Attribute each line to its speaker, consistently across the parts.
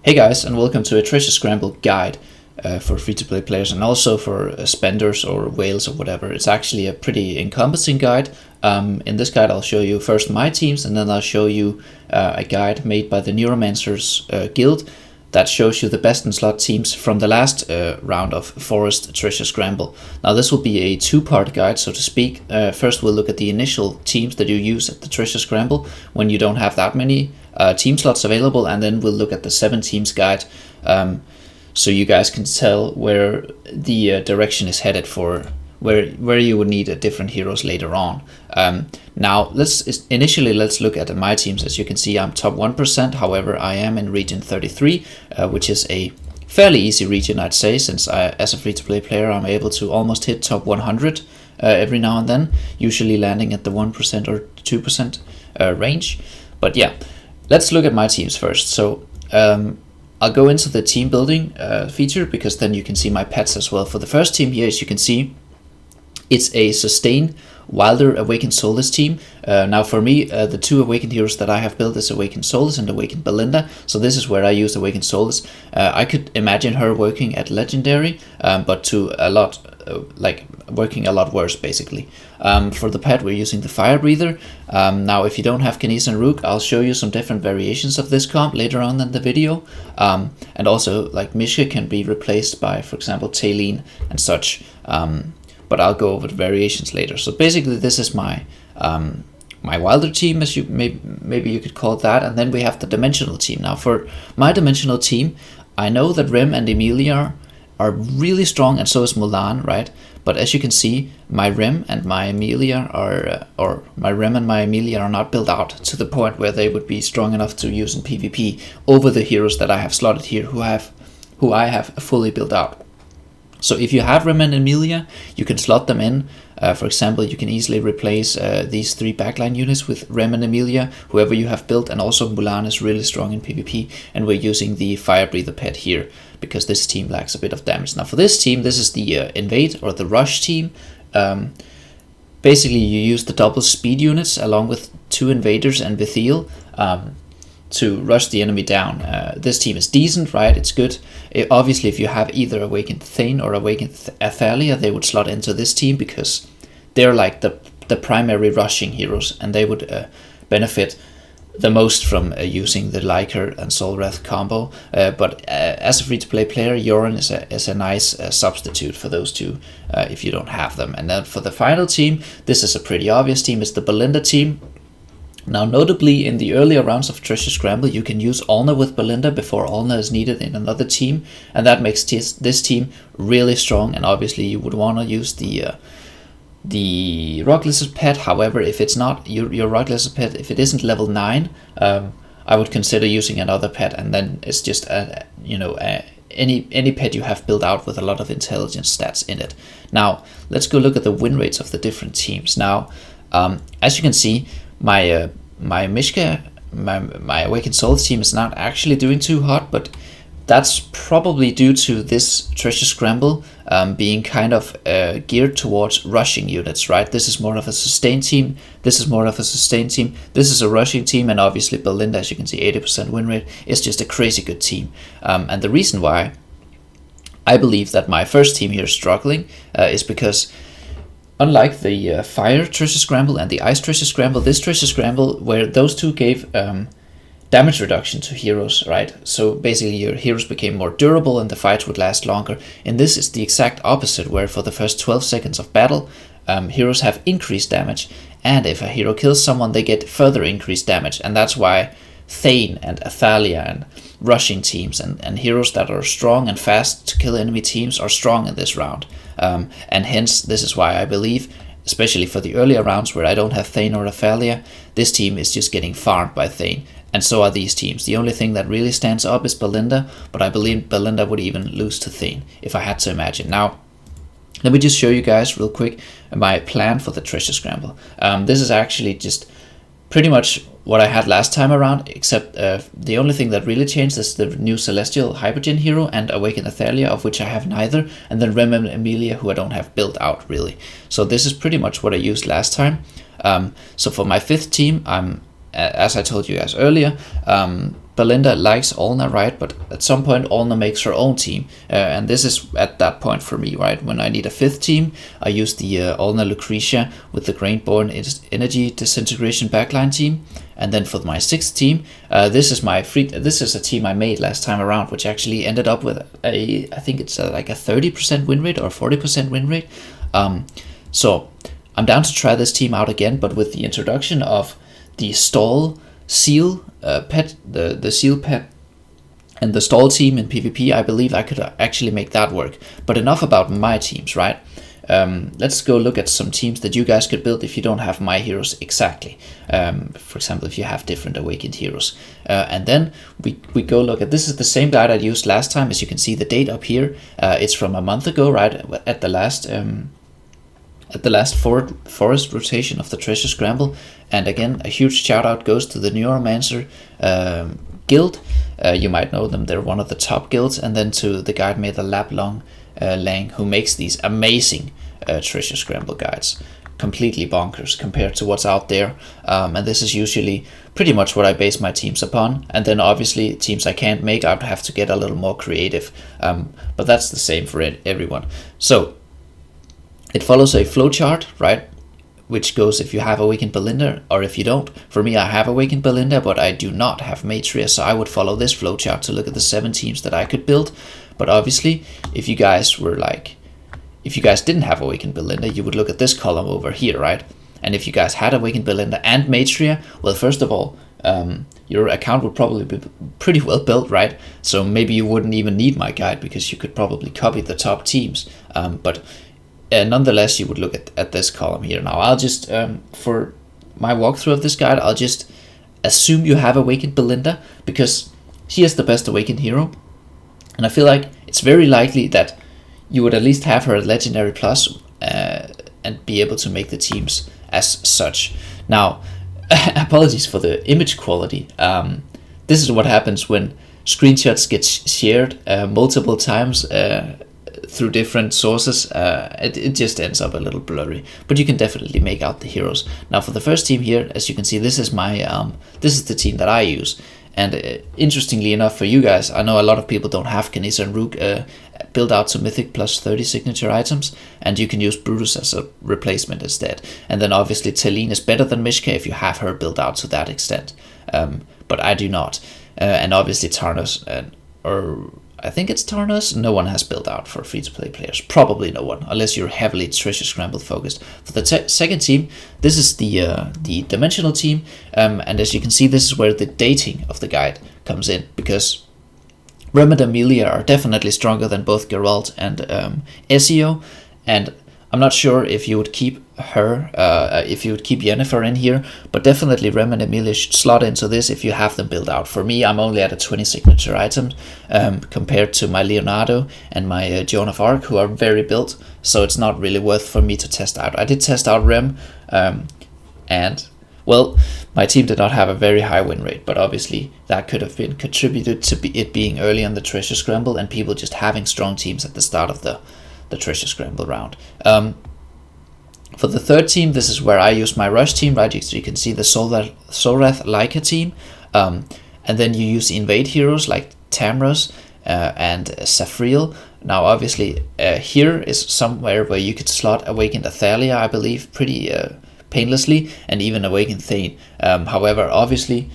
Speaker 1: Hey guys, and welcome to a Treasure Scramble guide for free-to-play players and also for spenders or whales or whatever. It's actually a pretty encompassing guide. In this guide I'll show you first my teams, and then I'll show you a guide made by the Neuromancers Guild that shows you the best in slot teams from the last round of Forest Treasure Scramble. Now this will be a two-part guide, so to speak. First we'll look at the initial teams that you use at the Treasure Scramble when you don't have that many team slots available, and then we'll look at the 7 teams guide, so you guys can tell where the direction is headed for where you would need different heroes later on. Now let's look at my teams. As you can see, I'm top 1%. However, I am in region 33, which is a fairly easy region, I'd say, since as a free-to-play player I'm able to almost hit top 100 every now and then, usually landing at the 1% or 2% range. But yeah, let's look at my teams first. So I'll go into the team building feature, because then you can see my pets as well. For the first team here, as you can see, it's a Sustain Wilder Awakened Soulless team. Now for me, the 2 Awakened heroes that I have built is Awakened Soulless and Awakened Belinda. So this is where I use Awakened Soulless. I could imagine her working at Legendary, but to a lot, working a lot worse basically. For the pet, we're using the Fire Breather. Now if you don't have Kinesis and Rook, I'll show you some different variations of this comp later on in the video. And also, like, Mishka can be replaced by, for example, Taylene and such. But I'll go over the variations later. So basically this is my my Wilder team, as you maybe you could call it that. And then we have the Dimensional team. Now for my Dimensional team, I know that Rem and Emilia are really strong, and so is Mulan, right? But as you can see, my Rem and my Emilia are not built out to the point where they would be strong enough to use in PvP over the heroes that I have slotted here, who I have fully built out. So if you have Rem and Emilia, you can slot them in. For example, you can easily replace these 3 backline units with Rem and Emilia, whoever you have built. And also Mulan is really strong in PvP, and we're using the Fire Breather pet here because this team lacks a bit of damage. Now for this team, this is the Invade or the Rush team. Basically you use the double speed units along with 2 Invaders and Vithiel to rush the enemy down. This team is decent, right? It's good. Obviously, if you have either Awakened Thane or Awakened Athalia, they would slot into this team because they're like the primary rushing heroes, and they would benefit the most from using the Liker and Soulwrath combo. But as a free-to-play player, Yorin is a nice substitute for those 2 if you don't have them. And then for the final team, this is a pretty obvious team. It's the Belinda team. Now, notably, in the earlier rounds of Treasure Scramble, you can use Ulna with Belinda before Ulna is needed in another team, and that makes this team really strong. And obviously, you would want to use the Rock Lizard pet. However, if it's not your Rock Lizard pet, if it isn't level 9, I would consider using another pet, and then it's just any pet you have built out with a lot of intelligence stats in it. Now, let's go look at the win rates of the different teams. Now, as you can see, my Mishka, my Awakened Souls team is not actually doing too hot, but that's probably due to this Treasure Scramble being kind of geared towards rushing units, right? This is more of a sustain team. This is more of a sustain team. This is a rushing team, and obviously Belinda, as you can see, 80% win rate, is just a crazy good team. And the reason why I believe that my first team here is struggling is because, unlike the Fire Treasure Scramble and the Ice Treasure Scramble, this Treasure Scramble, where those 2 gave damage reduction to heroes, right? So basically your heroes became more durable and the fights would last longer. And this is the exact opposite, where for the first 12 seconds of battle, heroes have increased damage. And if a hero kills someone, they get further increased damage. And that's why Thane and Athalia and rushing teams and heroes that are strong and fast to kill enemy teams are strong in this round. And hence, this is why I believe, especially for the earlier rounds where I don't have Thane or Athalia, this team is just getting farmed by Thane. And so are these teams. The only thing that really stands up is Belinda, but I believe Belinda would even lose to Thane, if I had to imagine. Now, let me just show you guys real quick my plan for the Treasure Scramble. This is actually just pretty much what I had last time around, except the only thing that really changed is the new Celestial Hypergen hero and Awakened Athalia, of which I have neither, and then Rem and Emilia, who I don't have built out really. So this is pretty much what I used last time. So for my 5th team, I'm as I told you guys earlier, Belinda likes Olna, right? But at some point, Olna makes her own team, and this is at that point for me, right? When I need a 5th team, I use the Olna Lucretia with the Grainborn Energy Disintegration backline team. And then for my 6th team, this is a team I made last time around, which actually ended up with I think it's like a 30% win rate or 40% win rate. So I'm down to try this team out again, but with the introduction of the stall seal pet, the seal pet, and the stall team in PvP, I believe I could actually make that work. But enough about my teams, right? Let's go look at some teams that you guys could build if you don't have my heroes exactly. For example, if you have different awakened heroes. And then we go look at, this is the same guide I used last time. As you can see, the date up here, it's from a month ago, right? At the last forest rotation of the Treasure Scramble. And again, a huge shout out goes to the Neuromancer guild. You might know them, they're one of the top guilds. And then to the guide made the Laplong Lang, who makes these amazing Treasure Scramble guides. Completely bonkers compared to what's out there. And this is usually pretty much what I base my teams upon. And then obviously teams I can't make, I would have to get a little more creative. But that's the same for everyone. So it follows a flowchart, right? Which goes if you have Awakened Belinda or if you don't. For me, I have Awakened Belinda, but I do not have Matria, so I would follow this flowchart to look at the 7 teams that I could build. But obviously, if you guys didn't have Awakened Belinda, you would look at this column over here, right? And if you guys had Awakened Belinda and Matria, well, first of all, your account would probably be pretty well built, right? So maybe you wouldn't even need my guide because you could probably copy the top teams. But nonetheless, you would look at this column here. Now, I'll just, for my walkthrough of this guide, I'll just assume you have Awakened Belinda because she is the best Awakened hero. And I feel like it's very likely that you would at least have her at Legendary Plus and be able to make the teams as such. Now, apologies for the image quality. This is what happens when screenshots get shared multiple times through different sources. It just ends up a little blurry, but you can definitely make out the heroes. Now for the first team here, as you can see, this is my this is the team that I use. And interestingly enough for you guys, I know a lot of people don't have Kanisa and Rook build out to Mythic plus 30 signature items, and you can use Brutus as a replacement instead. And then obviously Talene is better than Mishka if you have her built out to that extent, but I do not. And obviously Tarnus, or I think it's Tarnus, no one has built out for free-to-play players. Probably no one, unless you're heavily Treasure Scramble focused. For the second team, this is the Dimensional team, and as you can see, this is where the dating of the guide comes in, because Rem and Amelia are definitely stronger than both Geralt and Ezio, and I'm not sure if you would keep her, if you would keep Yennefer in here, but definitely Rem and Amelia should slot into this if you have them built out. For me, I'm only at a 20 signature items compared to my Leonardo and my Joan of Arc, who are very built, so it's not really worth for me to test out. I did test out Rem, and, well, my team did not have a very high win rate, but obviously that could have been contributed to it being early on the Treasure Scramble and people just having strong teams at the start of the Treasure Scramble round. For the third team, this is where I use my Rush team, right? So you can see the Solrath Leica team, and then you use Invade heroes like Tamros and Saphriel. Now obviously here is somewhere where you could slot Awakened Athalia, I believe, pretty painlessly, and even Awakened Thane. However, obviously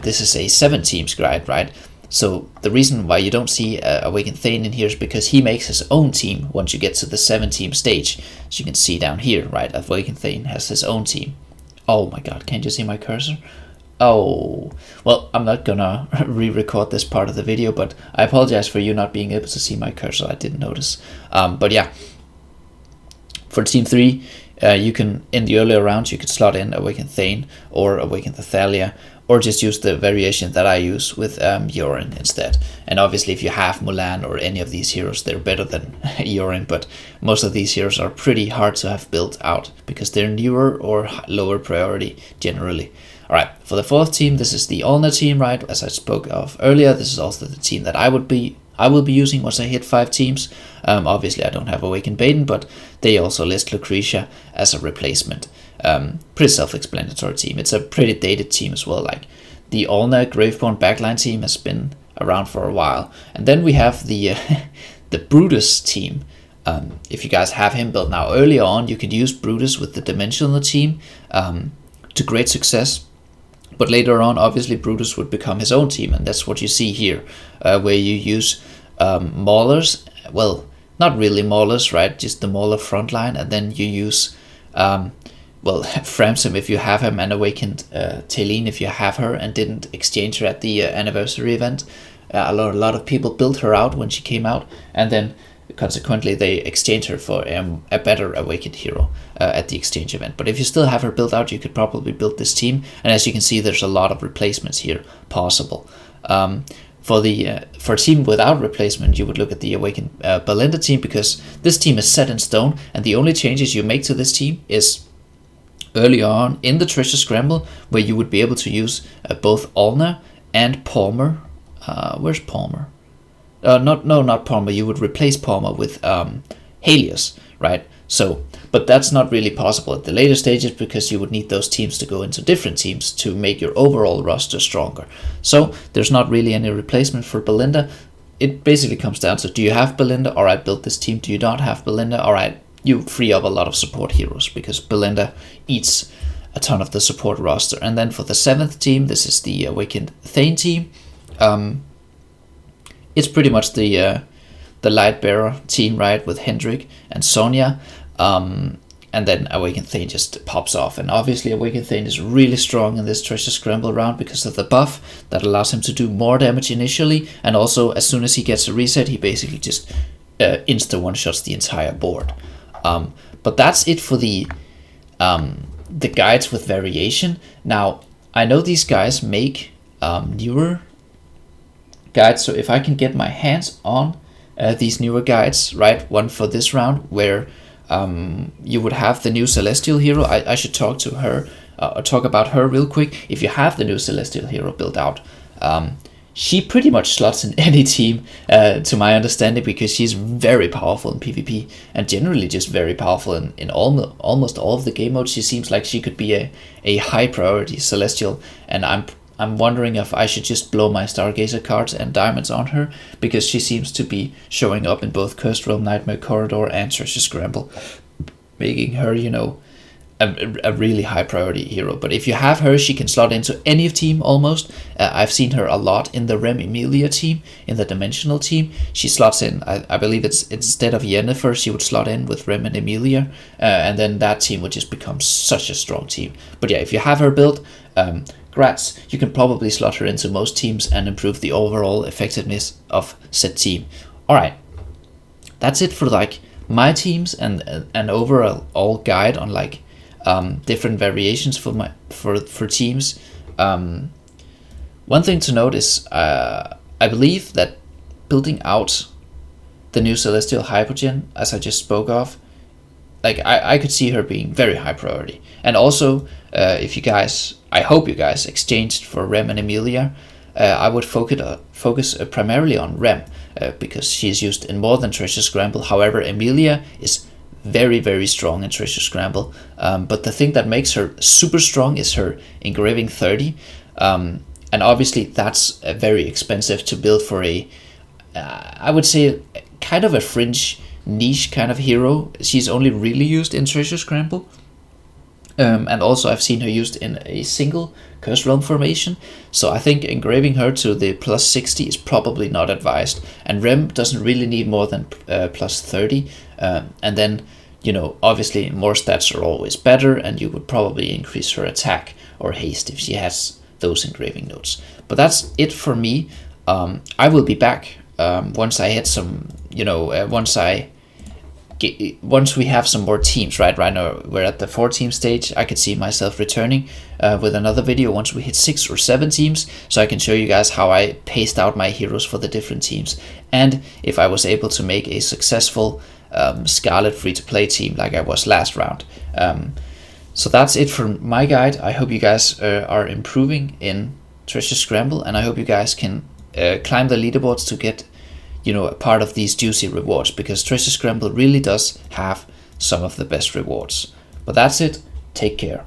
Speaker 1: this is a 7 teams guide, right? So the reason why you don't see Awakened Thane in here is because he makes his own team once you get to the 7 team stage. As you can see down here, right? Awakened Thane has his own team. Oh my god, can't you see my cursor? Oh, well, I'm not gonna re-record this part of the video, but I apologize for you not being able to see my cursor. I didn't notice. But yeah, for team 3, you can, in the earlier rounds, you could slot in Awakened Thane or Awakened Athalia, or just use the variation that I use with Yorin instead. And obviously if you have Mulan or any of these heroes, they're better than Yorin, but most of these heroes are pretty hard to have built out because they're newer or lower priority generally. Alright, for the fourth team, this is the Olna team, right? As I spoke of earlier, this is also the team that I will be using once I hit 5 teams. Obviously I don't have Awakened Baden, but they also list Lucretia as a replacement. Pretty self-explanatory team. It's a pretty dated team as well. Like the Ulna Graveborn backline team has been around for a while. And then we have the the Brutus team. If you guys have him built now, earlier on you could use Brutus with the Dimensional team to great success. But later on, obviously, Brutus would become his own team, and that's what you see here, where you use Maulers. Well, not really Maulers, right? Just the Mauler frontline, and then you use, Framsim if you have him, and Awakened Teline if you have her, and didn't exchange her at the anniversary event. A lot of people built her out when she came out, and then consequently they exchanged her for a better Awakened hero at the exchange event. But if you still have her built out, you could probably build this team, and as you can see, there's a lot of replacements here possible. For a team without replacement, you would look at the Awakened Belinda team, because this team is set in stone, and the only changes you make to this team is early on in the Treasure Scramble, where you would be able to use both Ulna and Palmer. Where's Palmer? Not Palmer. You would replace Palmer with Helios, right? So, but that's not really possible at the later stages, because you would need those teams to go into different teams to make your overall roster stronger. So there's not really any replacement for Belinda. It basically comes down to, do you have Belinda? All right, build this team. Do you not have Belinda? All right, you free up a lot of support heroes, because Belinda eats a ton of the support roster. And then for the 7th team, this is the Awakened Thane team. It's pretty much the Lightbearer team, right, with Hendrik and Sonya, and then Awakened Thane just pops off. And obviously Awakened Thane is really strong in this Treasure Scramble round because of the buff that allows him to do more damage initially, and also as soon as he gets a reset, he basically just insta one-shots the entire board. But that's it for the guides with variation. Now, I know these guys make newer guides, so if I can get my hands on these newer guides, right, one for this round where you would have the new Celestial hero, I should talk to her, talk about her real quick. If you have the new Celestial hero built out, she pretty much slots in any team, to my understanding, because she's very powerful in PvP, and generally just very powerful in almost all of the game modes. She seems like she could be a high priority Celestial, and I'm wondering if I should just blow my Stargazer cards and diamonds on her, because she seems to be showing up in both Cursed Realm, Nightmare Corridor, and Treasure Scramble, making her, you know, a really high priority hero. But if you have her, she can slot into any team almost. I've seen her a lot in the Rem Emilia team, in the Dimensional team. She slots in, I believe it's instead of Yennefer, she would slot in with Rem and Emilia, and then that team would just become such a strong team. But yeah, if you have her built, Grats, you can probably slot her into most teams and improve the overall effectiveness of said team. Alright, that's it for like my teams and an overall guide on like different variations for teams. One thing to note is I believe that building out the new Celestial Hypogen, as I just spoke of, like I could see her being very high priority. And also, if you guys, I hope you guys exchanged for Rem and Emilia, I would focus primarily on Rem, because she's used in more than Treasure Scramble. However, Emilia is very, very strong in Treasure Scramble, but the thing that makes her super strong is her Engraving 30, and obviously that's very expensive to build for a, I would say, kind of a fringe niche kind of hero. She's only really used in Treasure Scramble, and also I've seen her used in a single Cursed Realm formation, so I think engraving her to the plus 60 is probably not advised, and Rem doesn't really need more than plus 30, and then, you know, obviously more stats are always better, and you would probably increase her attack or haste if she has those engraving notes. But that's it for me. I will be back once I hit some, you know, once we have some more teams, right? Right now we're at the 4-team stage. I could see myself returning with another video once we hit 6 or 7 teams, so I can show you guys how I paced out my heroes for the different teams, and if I was able to make a successful Scarlet free-to-play team like I was last round. So that's it for my guide. I hope you guys are improving in Treasure Scramble, and I hope you guys can climb the leaderboards to get, you know, a part of these juicy rewards, because Treasure Scramble really does have some of the best rewards. But that's it. Take care.